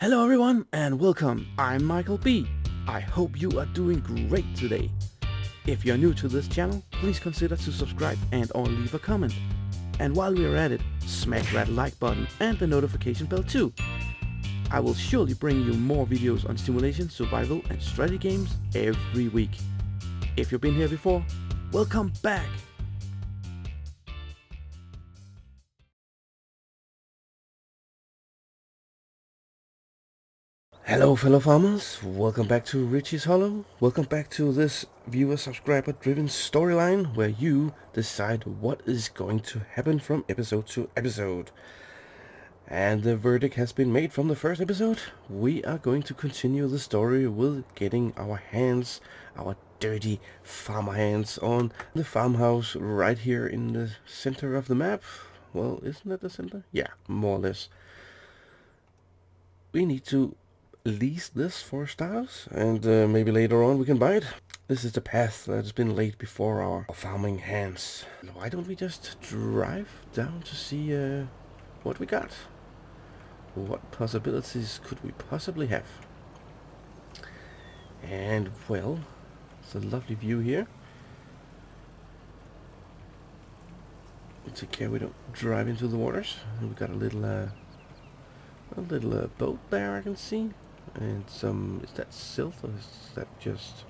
Hello everyone and welcome, I'm Michael B. I hope you are doing great today. If you're new to this channel, please consider to subscribe and or leave a comment. And while we're at it, smash that like button and the notification bell too. I will surely bring you more videos on simulation, survival and strategy games every week. If you've been here before, welcome back! Hello fellow farmers, welcome back to Riccis Hollow. Welcome back to this viewer subscriber driven storyline where you decide what is going to happen from episode to episode. And the verdict has been made from the first episode. We are going to continue the story with getting our hands, our dirty farmer hands, on the farmhouse right here in the center of the map. Well, isn't that the center? Yeah, more or less. We need to lease this for starters, and maybe later on we can buy it. This is the path that has been laid before our farming hands. Why don't we just drive down to see what we got? What possibilities could we possibly have? And well, it's a lovely view here. Take care we don't drive into the waters. We got a little boat there I can see. And some, is that silt or is that just,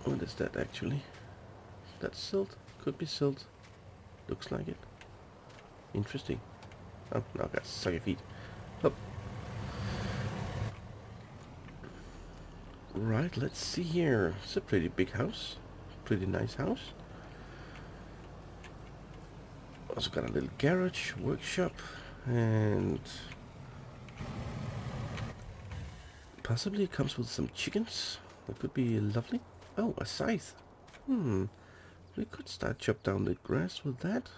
what is that actually? Is that silt? Could be silt. Looks like it. Interesting. Oh, now I've got soggy feet. Oh. Right, let's see here. It's a pretty big house. Pretty nice house. Also got a little garage, workshop, and possibly it comes with some chickens. That could be lovely. Oh, a scythe. We could start chop down the grass with that.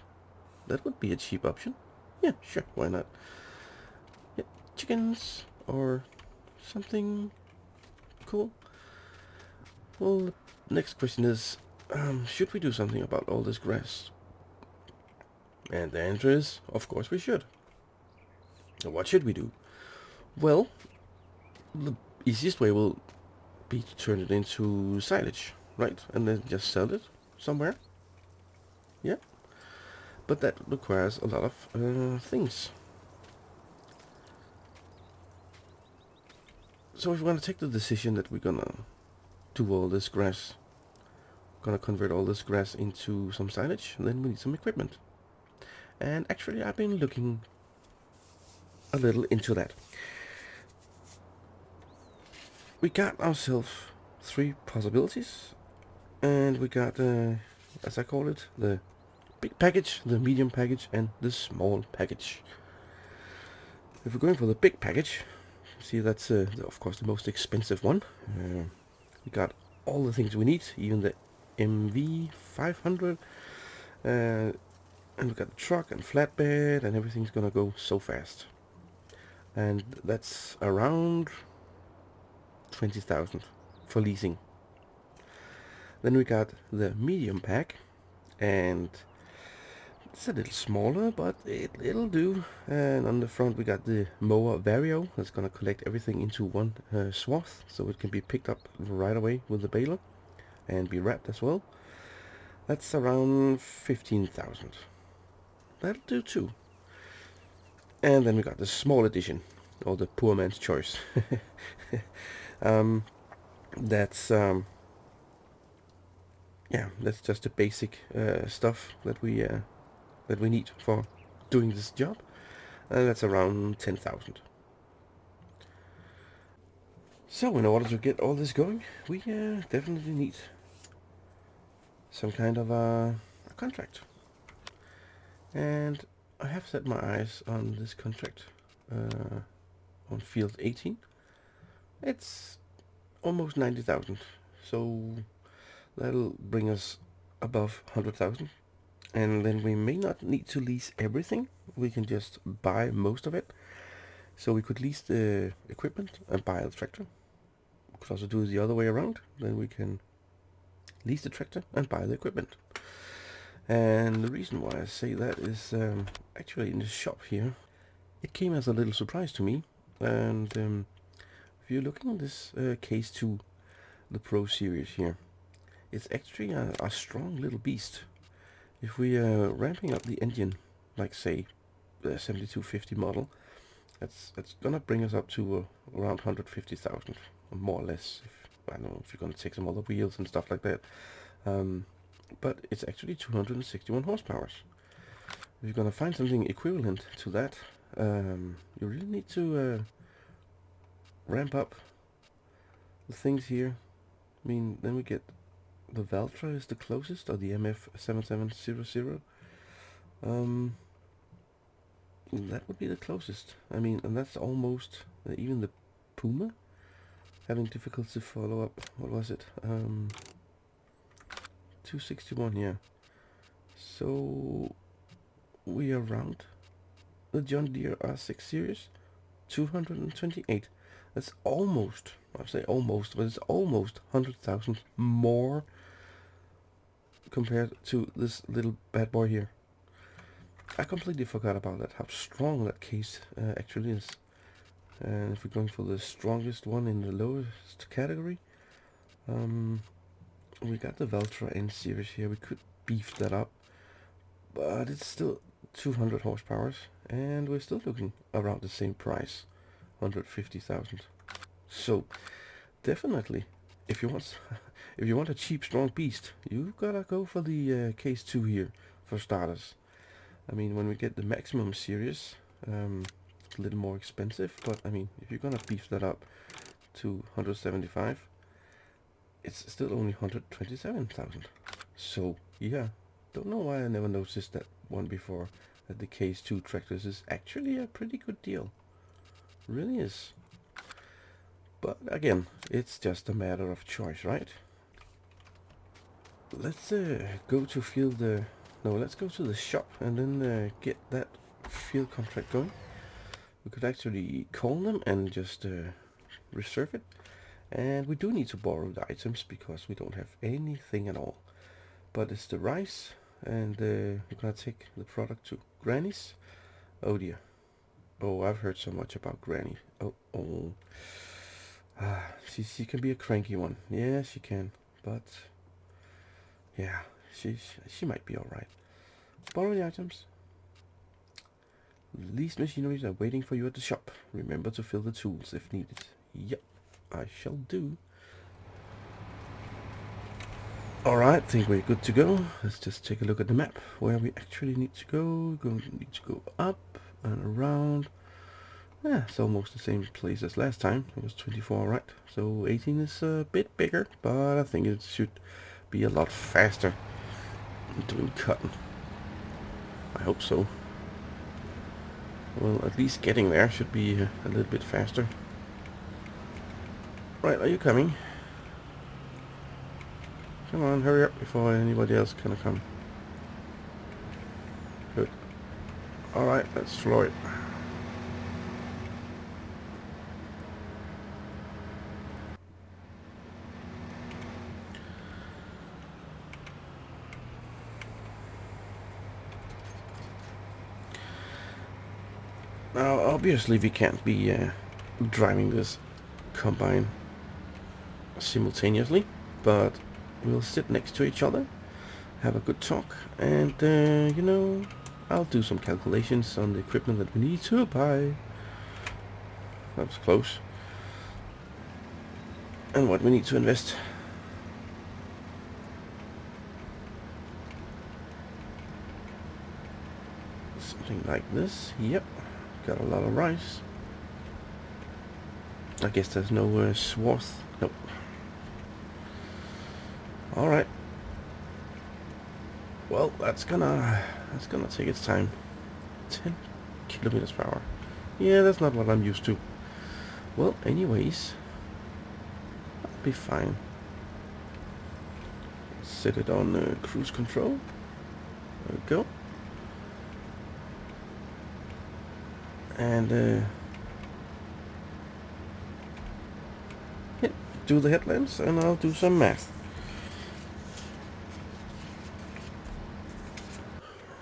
That would be a cheap option. Yeah, sure, why not? Yeah, chickens or something cool. Well, the next question is, should we do something about all this grass? And the answer is, of course we should. What should we do? Well, the easiest way will be to turn it into silage, right? And then just sell it somewhere. Yeah. But that requires a lot of things. So if we're gonna take the decision that we're gonna do all this grass, gonna convert all this grass into some silage, then we need some equipment. And actually I've been looking a little into that. We got ourselves 3 possibilities, and we got, as I call it, the big package, the medium package, and the small package. If we're going for the big package, see that's of course the most expensive one. We got all the things we need, even the MV500, and we got the truck and flatbed, and everything's gonna go so fast. And that's around 20,000 for leasing. Then we got the medium pack, and it's a little smaller, but it'll do. And on the front we got the mower Vario that's gonna collect everything into one swath, so it can be picked up right away with the baler and be wrapped as well. That's around 15,000. That'll do too. And then we got the small edition, or the poor man's choice. That's yeah, that's just the basic stuff that we need for doing this job, and that's around 10,000. So in order to get all this going, we definitely need some kind of a contract, and I have set my eyes on this contract on field 18. It's almost 90,000, so that'll bring us above 100,000. And then we may not need to lease everything. We can just buy most of it. So we could lease the equipment and buy the tractor. We could also do it the other way around. Then we can lease the tractor and buy the equipment. And the reason why I say that is actually in the shop here, It came as a little surprise to me, and if you're looking at this case 2, the Pro series here, it's actually a strong little beast. If we are ramping up the engine, like say the 7250 model, that's gonna bring us up to around 150,000, more or less. If, I don't know if you're gonna take some other wheels and stuff like that, but it's actually 261 horsepower. If you're gonna find something equivalent to that, you really need to ramp up the things here. I mean, then we get the Valtra is the closest, or the MF7700. That would be the closest. I mean, and that's almost even the Puma having difficulty to follow up. What was it? 261, yeah. So we are around the John Deere R6 series, 228. That's almost, I say almost, but it's almost 100,000 more compared to this little bad boy here. I completely forgot about that, how strong that case actually is. And if we're going for the strongest one in the lowest category, we got the Valtra N series here. We could beef that up, but it's still 200 horsepower, and we're still looking around the same price, 150,000. So definitely, if you want if you want a cheap strong beast, you gotta go for the case 2 here for starters. I mean, when we get the maximum series, it's a little more expensive, but I mean, if you're gonna beef that up to 175, it's still only 127,000. So yeah, don't know why I never noticed that one before, that the case 2 tractors is actually a pretty good deal. Really is. But again, it's just a matter of choice, right? Let's go to field no, let's go to the shop and then get that field contract going. We could actually call them and just reserve it. And we do need to borrow the items because we don't have anything at all. But it's the rice, and we're gonna take the product to Granny's. Oh dear. Oh, I've heard so much about Granny. Oh. She can be a cranky one. Yeah, she can. But yeah, she might be all right. Borrow the items. These machineries are waiting for you at the shop. Remember to fill the tools if needed. Yep, I shall do. Alright, think we're good to go. Let's just take a look at the map where we actually need to go. We're going to need to go up and around. Yeah, it's almost the same place as last time. It was 24, right? So 18 is a bit bigger, but I think it should be a lot faster doing cutting. I hope so. Well, at least getting there should be a little bit faster. Right, are you coming? Come on, hurry up before anybody else can come. Good. Alright, let's floor it. Now, obviously we can't be driving this combine simultaneously, but we'll sit next to each other, have a good talk, and you know, I'll do some calculations on the equipment that we need to buy. That was close. And what we need to invest. Something like this. Yep. Got a lot of rice. I guess there's no swath. Nope. Alright. Well, that's gonna take its time. 10 kilometers per hour. Yeah, that's not what I'm used to. Well, anyways, I'll be fine. Set it on cruise control. There we go. And yeah, do the headlamps, and I'll do some math.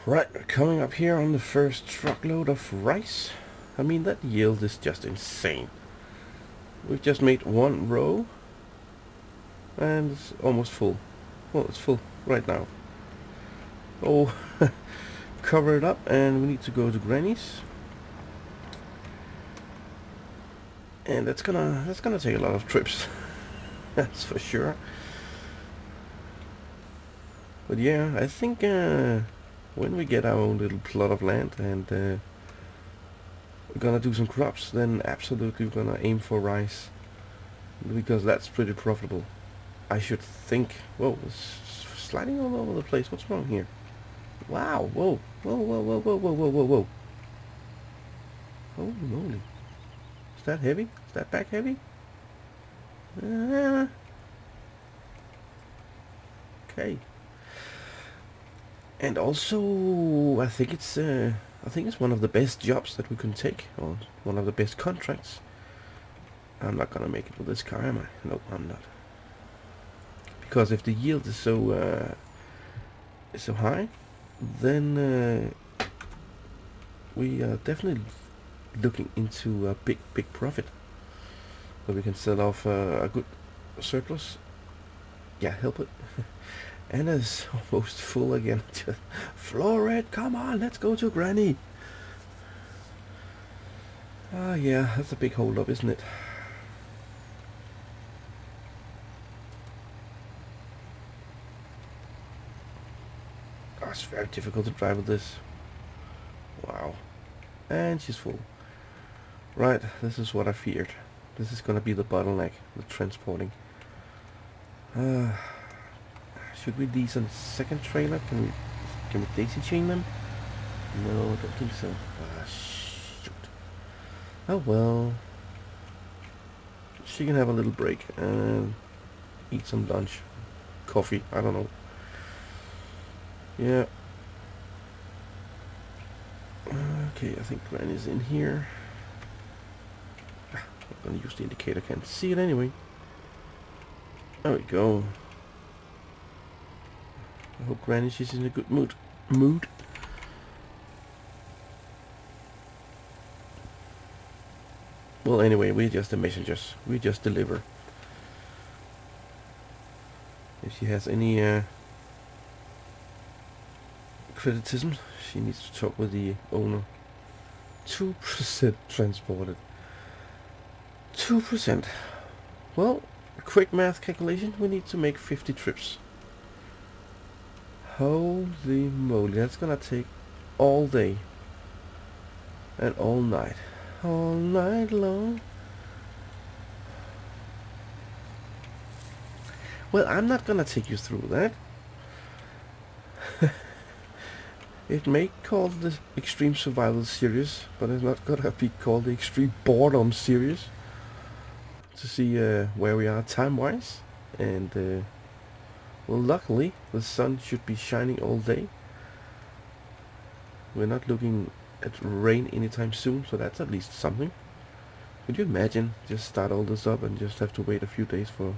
Right, we're coming up here on the first truckload of rice. I mean, that yield is just insane. We've just made one row and it's almost full. Well, it's full right now. Oh, cover it up, and we need to go to Granny's. And that's gonna take a lot of trips. That's for sure. But yeah, I think when we get our own little plot of land and we're gonna do some crops, then absolutely we're gonna aim for rice, because that's pretty profitable, I should think. Whoa, it's sliding all over the place. What's wrong here? Wow, whoa, whoa, whoa, whoa, whoa, whoa, whoa, whoa, whoa. Holy moly. Is that heavy? Is that back heavy? Okay. And also, I think it's one of the best jobs that we can take, or one of the best contracts. I'm not gonna make it with this car, am I? No, I'm not. Because if the yield is so high, then we are definitely looking into a big profit, where we can sell off a good surplus. Yeah, help it. Anna's almost full again. Just floor it, come on, let's go to Granny. Ah, yeah, that's a big hold up, isn't it? Oh, it's very difficult to drive with this. Wow. And she's full. Right, this is what I feared. This is gonna be the bottleneck, the transporting. Should we lease a second trailer? Can we daisy chain them? No, I don't think so. Shoot. Oh well. She can have a little break and eat some lunch. Coffee, I don't know. Yeah. Okay, I think Granny's in here. I'm gonna use the indicator, can't see it anyway. There we go. I hope Granny, she's in a good mood. Well, anyway, we're just the messengers. We just deliver. If she has any criticism, she needs to talk with the owner. 2% transported. 2%. Well, quick math calculation, we need to make 50 trips. Holy moly, that's gonna take all day and all night. All night long. Well, I'm not gonna take you through that. It may call the Extreme Survival series, but it's not gonna be called the Extreme Boredom series. To see where we are time-wise, and well, luckily the sun should be shining all day. We're not looking at rain anytime soon, so that's at least something. Could you imagine just start all this up and just have to wait a few days for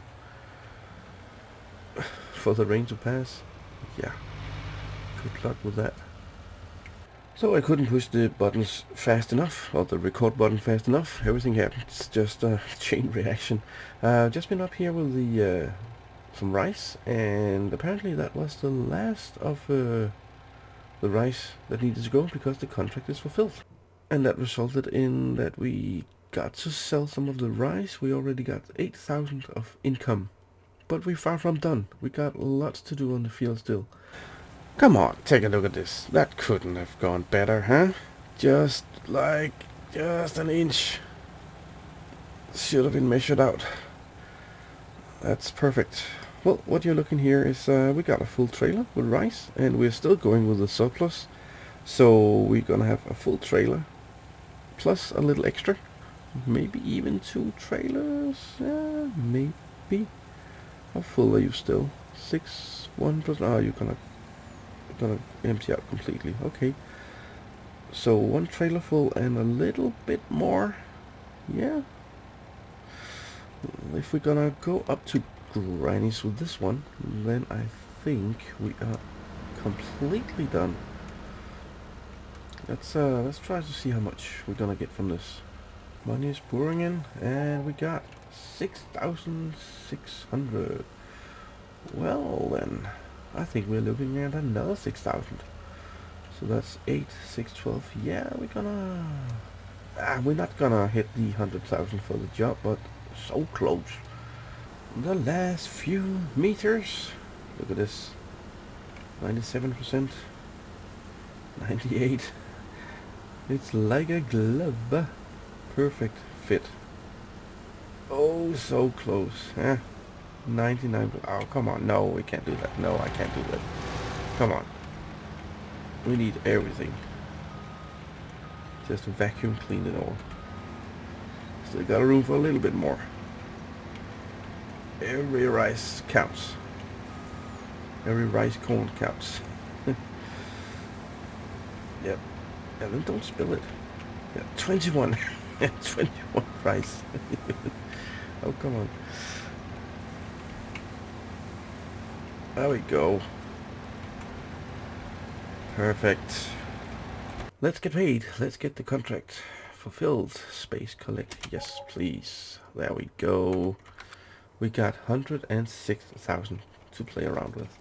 the rain to pass? Yeah, good luck with that. So I couldn't push the buttons fast enough, or the record button fast enough. Everything happens, just a chain reaction. Just been up here with the some rice, and apparently that was the last of the rice that needed to go, because the contract is fulfilled. And that resulted in that we got to sell some of the rice. We already got 8,000 of income, but we're far from done. We got lots to do on the field still. Come on, take a look at this. That couldn't have gone better, huh? Just an inch should have been measured out. That's perfect. Well, what you're looking here is we got a full trailer with rice, and we're still going with the surplus. So we're gonna have a full trailer plus a little extra, maybe even 2 trailers. Maybe. How full are you still? 6, 1%. Oh, you're gonna empty out completely. Okay, so 1 trailer full and a little bit more. Yeah, if we're gonna go up to Granny's with this one, then I think we are completely done. Let's try to see how much we're gonna get from this. Money is pouring in, and we got 6,600. Well then, I think we're looking at another 6,000. So that's 8, 6, 12. Yeah, we're not gonna hit the 100,000 for the job, but so close. The last few meters. Look at this. 97%. 98. It's like a glove. Perfect fit. Oh, so close. 99. Oh, come on. No, we can't do that. No, I can't do that. Come on. We need everything. Just vacuum clean it all. Still got room for a little bit more. Every rice counts. Every rice corn counts. Yep. And then don't spill it. Yeah, 21. 21 rice. Oh, come on. There we go. Perfect. Let's get paid. Let's get the contract fulfilled. Space collect. Yes, please. There we go. We got 106,000 to play around with.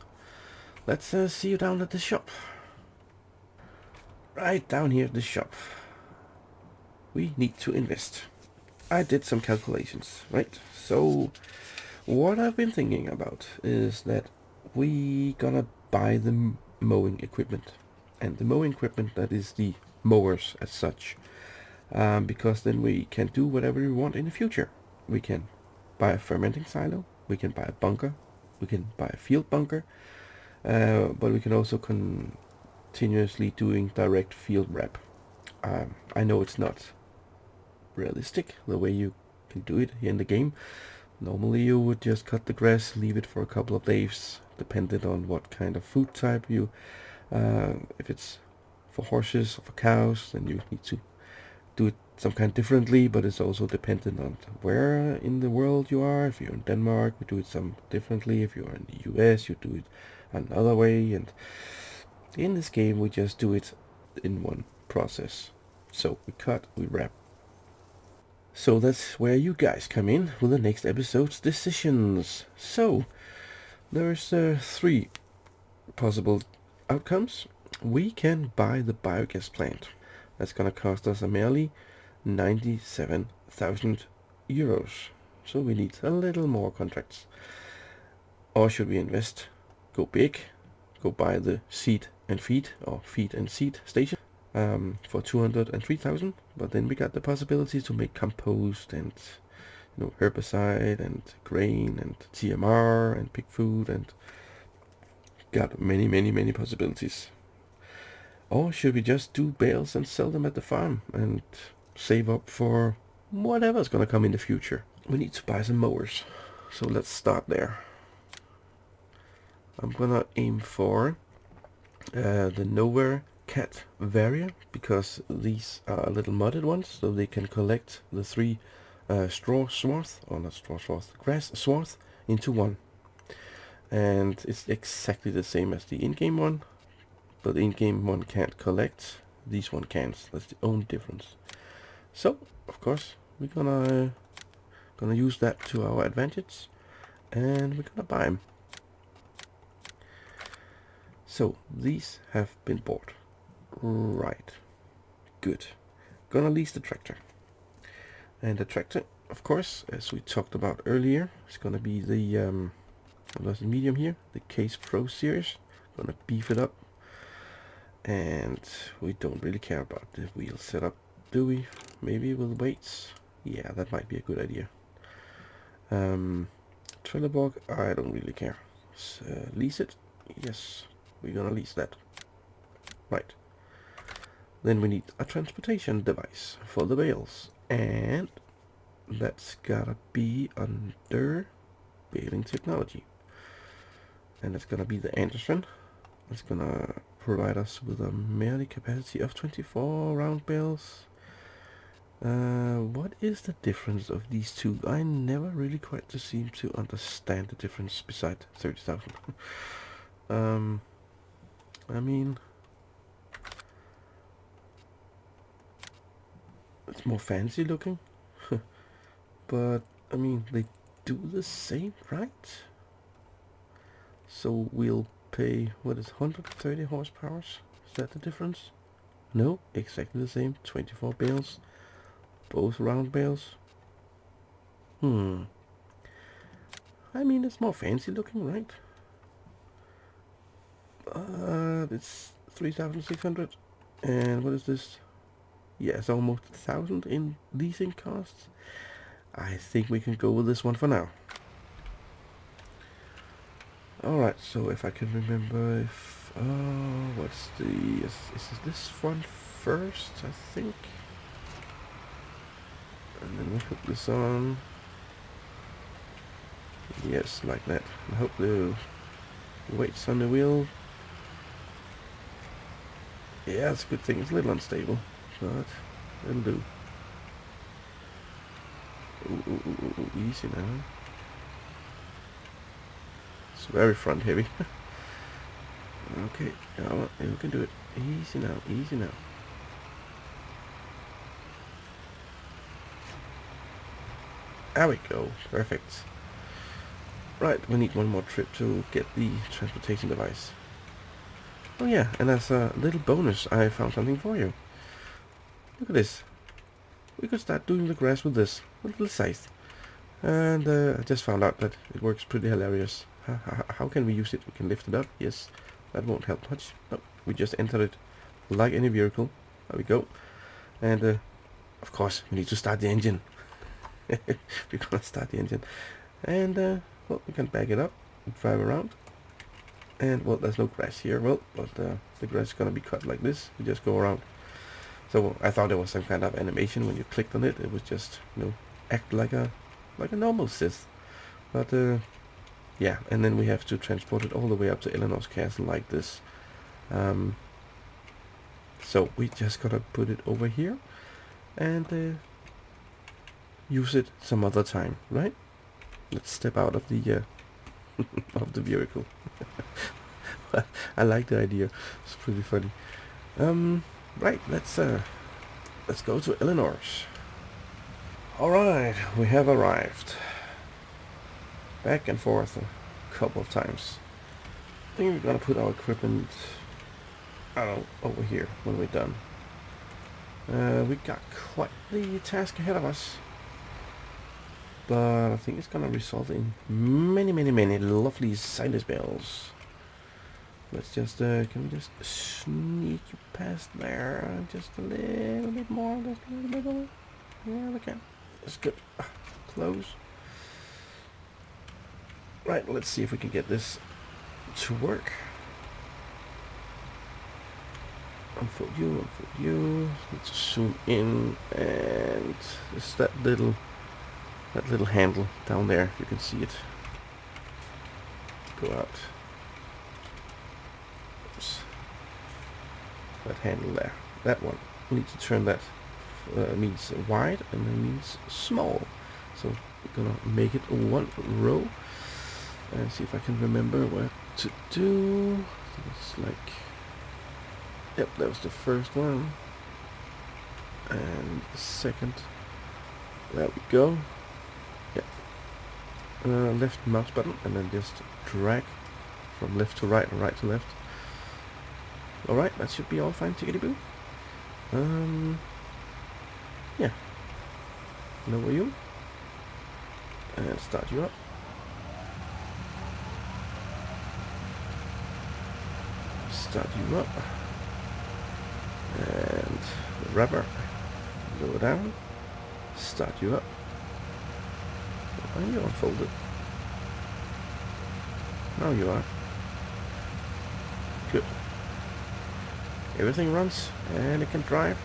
Let's see you down at the shop. Right down here at the shop. We need to invest. I did some calculations, right? So what I've been thinking about is that we gonna buy the mowing equipment. And the mowing equipment, that is the mowers as such. Because then we can do whatever we want in the future. We can buy a fermenting silo, we can buy a bunker, we can buy a field bunker, but we can also continuously doing direct field wrap. I know it's not realistic the way you can do it here in the game. Normally you would just cut the grass, leave it for a couple of days, depending on what kind of food type you, if it's for horses or for cows, then you need to do it some kind differently, but it's also dependent on where in the world you are. If you're in Denmark, we do it some differently. If you're in the US, you do it another way, and in this game we just do it in one process. So we cut, we wrap. So that's where you guys come in with the next episode's decisions. So there's 3 possible outcomes. We can buy the biogas plant. That's gonna cost us a merely 97,000 euros. So we need a little more contracts. Or should we invest, go big, go buy the seed and feed, or feed and seed station, for 203,000. But then we got the possibility to make compost and herbicide and grain and TMR and pig food, and got many possibilities. Or should we just do bales and sell them at the farm and save up for whatever's gonna come in the future? We need to buy some mowers, so let's start there. I'm gonna aim for the Nowhere Cat Varia, because these are little modded ones, so they can collect the 3 straw swath, or not straw swath, grass swath into one. And it's exactly the same as the in-game one, but the in-game one can't collect, these one can. That's the only difference. So of course we're gonna use that to our advantage, and we're gonna buy them. So these have been bought. Right, good. Gonna lease the tractor, and the tractor, of course, as we talked about earlier, is gonna be the medium here, the Case Pro series. Gonna beef it up. And we don't really care about the wheel setup, do we? Maybe with weights? Yeah, that might be a good idea. Trailer block, I don't really care. Lease it? Yes, we're gonna lease that. Right. Then we need a transportation device for the bales. And that's gotta be under baling technology. And that's gonna be the Anderson. It's gonna provide us with a merely capacity of 24 round bales. What is the difference of these two? I never really quite seem to understand the difference beside 30,000. I mean, It's more fancy looking. But, I mean, they do the same, right? So we'll pay, what is 130 horsepower? Is that the difference? No, exactly the same. 24 bales. Both round bales. I mean, it's more fancy looking, right? It's 3,600. And what is this? Yes, almost 1,000 in leasing costs. I think we can go with this one for now. Alright, so if I can remember if... what's the... Is this one first, I think? And then we hook this on. Yes, like that. I hope the weight's on the wheel. Yeah, it's a good thing. It's a little unstable, but it'll do. Ooh, easy now. It's very front heavy. Okay, now we can do it. Easy now, easy now. There we go, perfect. Right, we need one more trip to get the transportation device. Oh yeah, and as a little bonus, I found something for you. Look at this. We could start doing the grass with this, a little scythe. And I just found out that it works pretty hilarious. How can we use it? We can lift it up, yes. That won't help much. No, we just enter it like any vehicle. There we go. And of course, we need to start the engine. We're gonna start the engine. And well, we can back it up and drive around. And well, there's no grass here. Well, but the grass is gonna be cut like this. We just go around. So I thought there was some kind of animation when you clicked on it. It was just, you know, act like a normal Sith. But yeah, and then we have to transport it all the way up to Eleanor's castle like this. So we just gotta put it over here and use it some other time, right? Let's step out of the of the vehicle. I like the idea. It's pretty funny. Right, let's go to Eleanor's. All right, we have arrived. Back and forth a couple of times. I think we're gonna put our equipment, I don't know, over here when we're done. We got quite the task ahead of us, but I think it's gonna result in many lovely sinus bells. Let's just can we just sneak past there just a little bit more, just a little bit more. Yeah, we can. That's good. Close. Right, let's see if we can get this to work. Unfold you. Let's zoom in, and it's that little handle down there, if you can see it. Go out. Oops. That handle there. That one. We need to turn that. Means wide, and then means small. So we're gonna make it one row. And see if I can remember what to do. It's like, yep, that was the first one, and the second. There we go. Yep. Left mouse button, and then just drag from left to right and right to left. All right, that should be all fine. Tickety boo. Yeah. Lower you and start you up. Start you up, and the rubber, lower down, start you up, and you unfold it. Now you are. Good. Everything runs, and it can drive.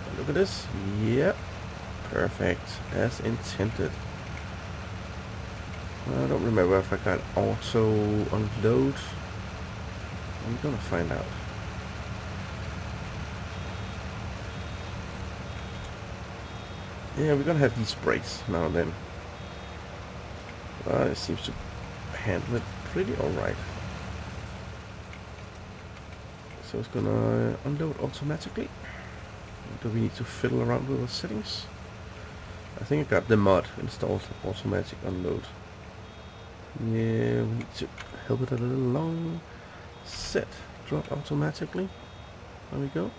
And look at this. Yep. Perfect. As intended. I don't remember if I got auto unload. I'm gonna find out. Yeah, we're gonna have these brakes now and then. It seems to handle it pretty alright. So it's gonna unload automatically. Do we need to fiddle around with the settings? I think I got the mod installed, automatic unload. Yeah, we need to help it a little along. Set, drop automatically. There we go.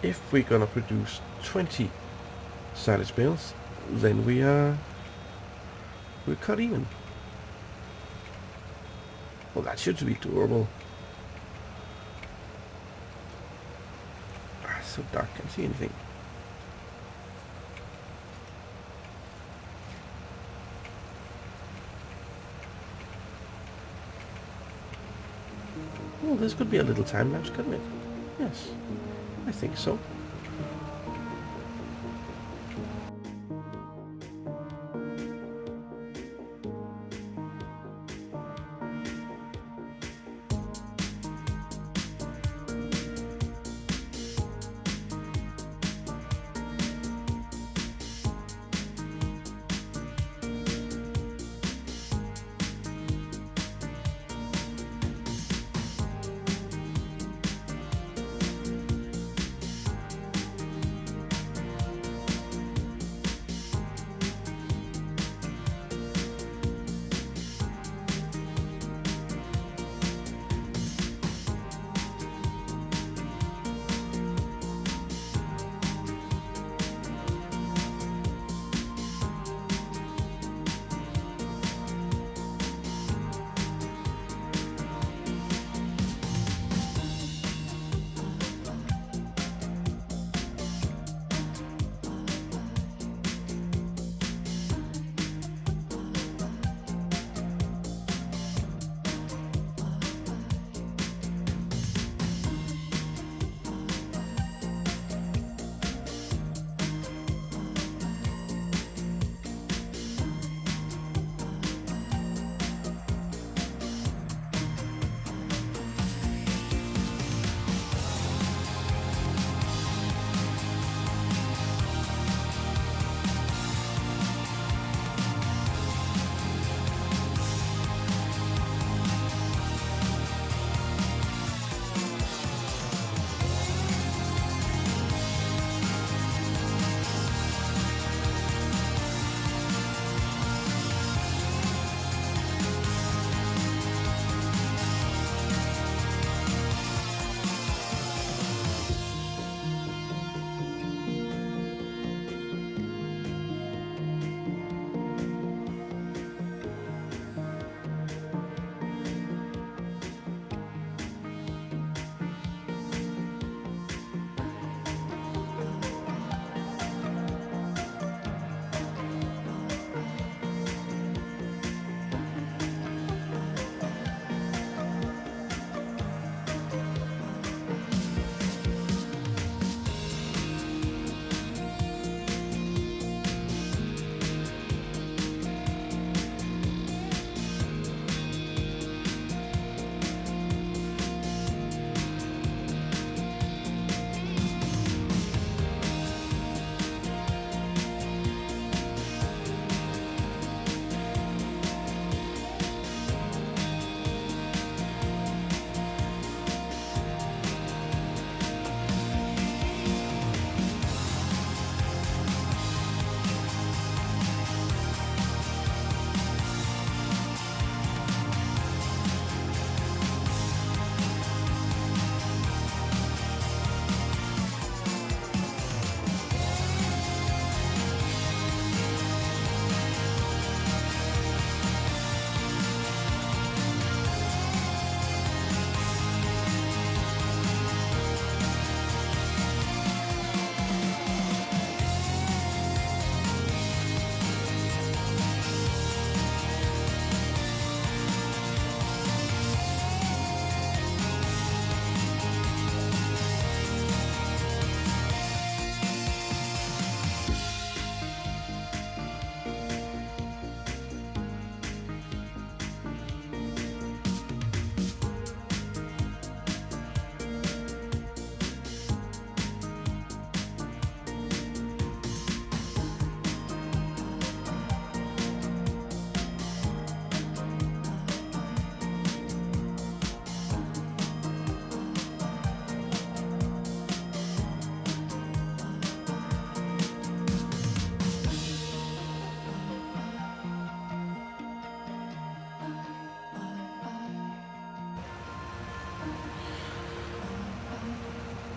If we're gonna produce 20 silage bales, then we're cut even. Well, that should be doable. Ah, so dark, can't see anything. Well, this could be a little time lapse, couldn't it? Yes, I think so.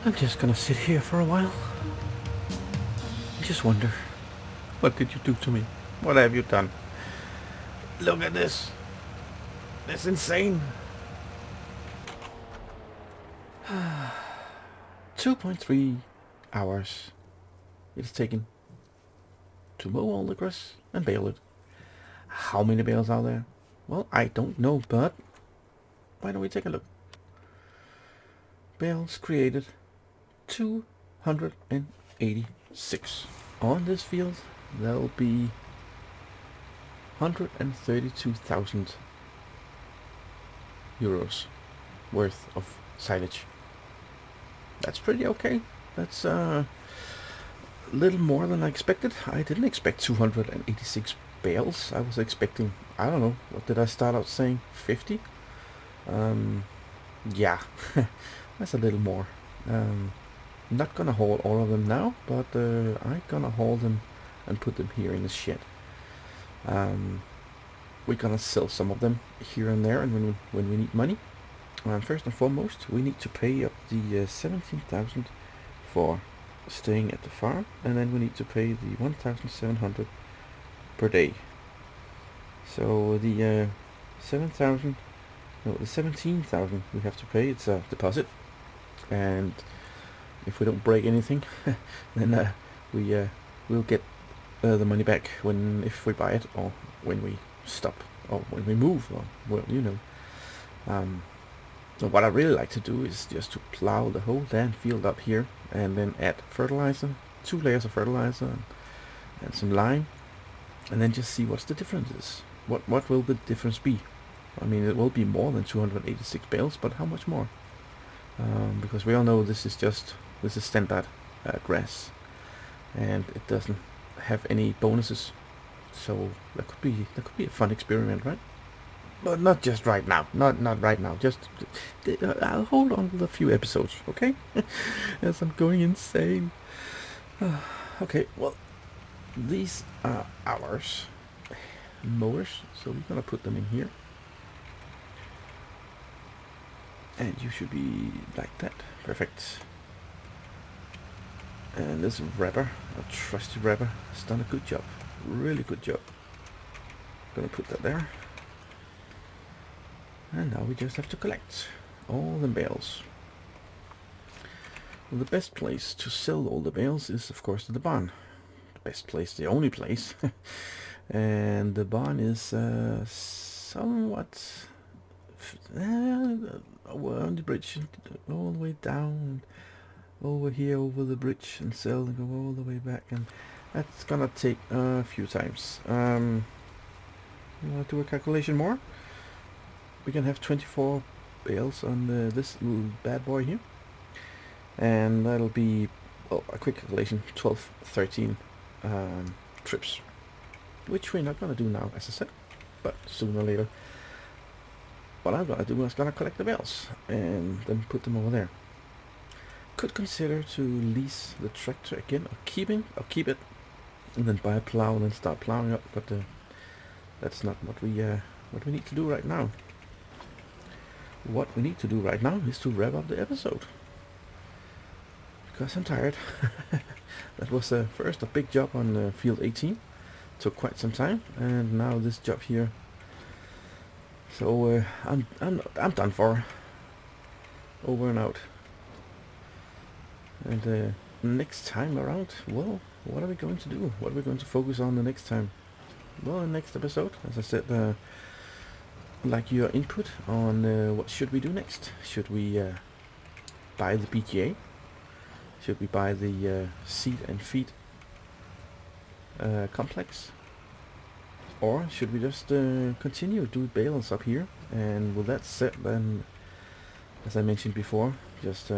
I'm just gonna sit here for a while. Just wonder, what did you do to me? What have you done? Look at this. It's insane. 2.3 hours it's taken to mow all the grass and bale it. How many bales are there? Well, I don't know, but why don't we take a look? Bales created 286. On this field, there'll be 132,000 euros worth of silage. That's pretty okay. That's a little more than I expected. I didn't expect 286 bales. I was expecting, I don't know, what did I start out saying? 50? Yeah, that's a little more. Not gonna haul all of them now, but I'm gonna haul them and put them here in the shed. We're gonna sell some of them here and there, and when we need money. First and foremost, we need to pay up the 17,000 for staying at the farm, and then we need to pay the 1,700 per day. So the 17,000 we have to pay. It's a deposit, and if we don't break anything, then we'll get the money back if we buy it, or when we stop, or when we move, or well, you know. So what I really like to do is just to plow the whole damn field up here, and then add fertilizer, 2 layers of fertilizer, and some lime, and then just see what's the difference is. What will the difference be? I mean, it will be more than 286 bales, but how much more? Because we all know this is standard grass, and it doesn't have any bonuses. So that could be a fun experiment, right? But not just right now. Not right now. Just I'll hold on with a few episodes, okay? As I'm going insane. Okay, well, these are ours mowers, so we're gonna put them in here, and you should be like that. Perfect. And this wrapper, a trusty wrapper, has done a good job. Really good job. Gonna put that there. And now we just have to collect all the bales. Well, the best place to sell all the bales is, of course, the barn. The best place, the only place. And the barn is somewhat on the bridge, all the way down, over here, over the bridge, and sell and go all the way back. And that's gonna take a few times. You want to do a calculation more? We can have 24 bales on this little bad boy here, and that'll be a quick calculation, 13 trips, which we're not gonna do now, as I said, but sooner or later. What I'm gonna do is gonna collect the bales and then put them over there. Could consider to lease the tractor again, or keep it, and then buy a plow and then start plowing up, but that's not what we need to do right now. What we need to do right now is to wrap up the episode, because I'm tired. That was first a big job on field 18, took quite some time, and now this job here. So I'm done for. Over and out. And next time around, well, what are we going to do? What are we going to focus on the next time? Well, the next episode, as I said, like your input on what should we do next. Should we buy the BGA? Should we buy the seed and feed complex? Or should we just continue to do bales up here? And with that said, then, as I mentioned before, just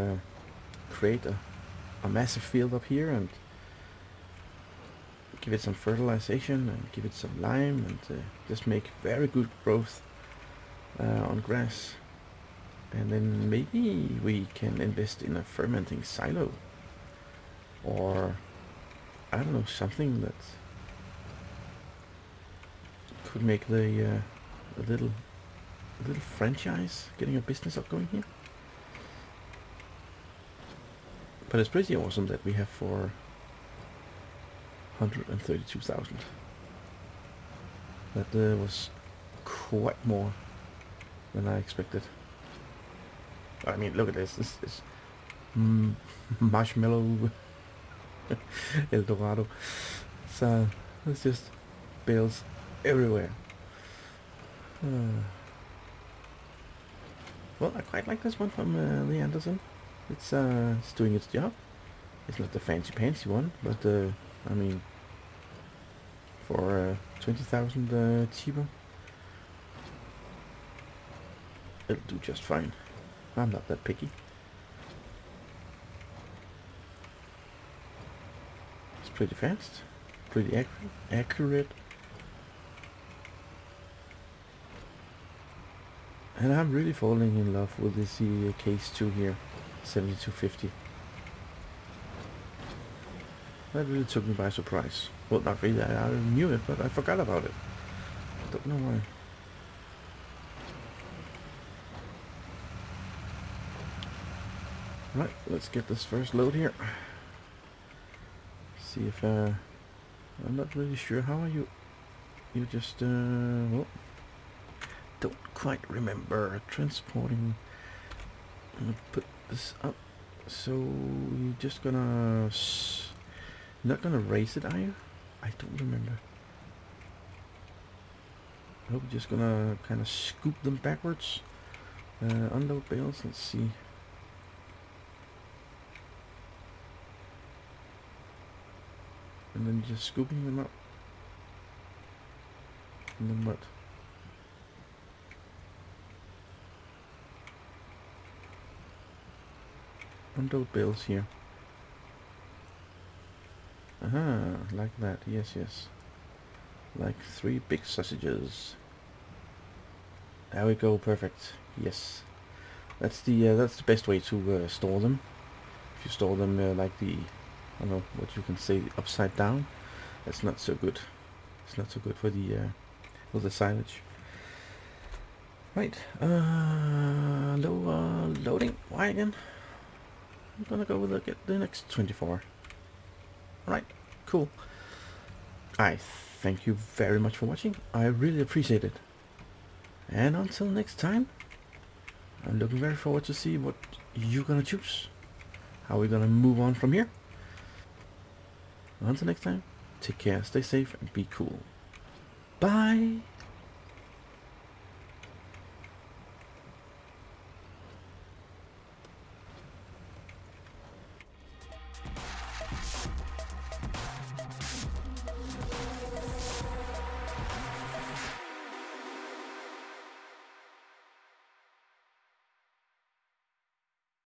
create a massive field up here and give it some fertilization and give it some lime, and just make very good growth on grass. And then maybe we can invest in a fermenting silo, or I don't know, something that could make the little franchise, getting a business up going here. But it's pretty awesome that we have for 132,000. That was quite more than I expected. I mean, look at this. This is marshmallow El Dorado. So it's just bales everywhere. Well, I quite like this one from the Anderson. It's doing its job. It's not the fancy one, but I mean, for 20,000 cheaper, it'll do just fine. I'm not that picky. It's pretty fast, pretty accurate. And I'm really falling in love with this case 2 here, 7250. That really took me by surprise. Well, not really, I knew it, but I forgot about it. I don't know why. Right, let's get this first load here. See if I'm not really sure how are you just well, don't quite remember transporting. I'm gonna put this up, so you're just gonna not gonna raise it, are you? I don't remember. I hope you're just gonna kind of scoop them backwards. Unload bales, let's see. And then just scooping them up. And then what? Unload bales here. Aha, like that. Yes, yes. Like 3 big sausages. There we go. Perfect. Yes. That's the best way to store them. If you store them like the, I don't know what you can say, upside down, that's not so good. It's not so good for the silage. Right. Loading. Why again? I'm gonna go with the next 24. Alright, cool. I thank you very much for watching. I really appreciate it. And until next time, I'm looking very forward to see what you're gonna choose. How we're gonna move on from here. Until next time, take care, stay safe, and be cool. Bye!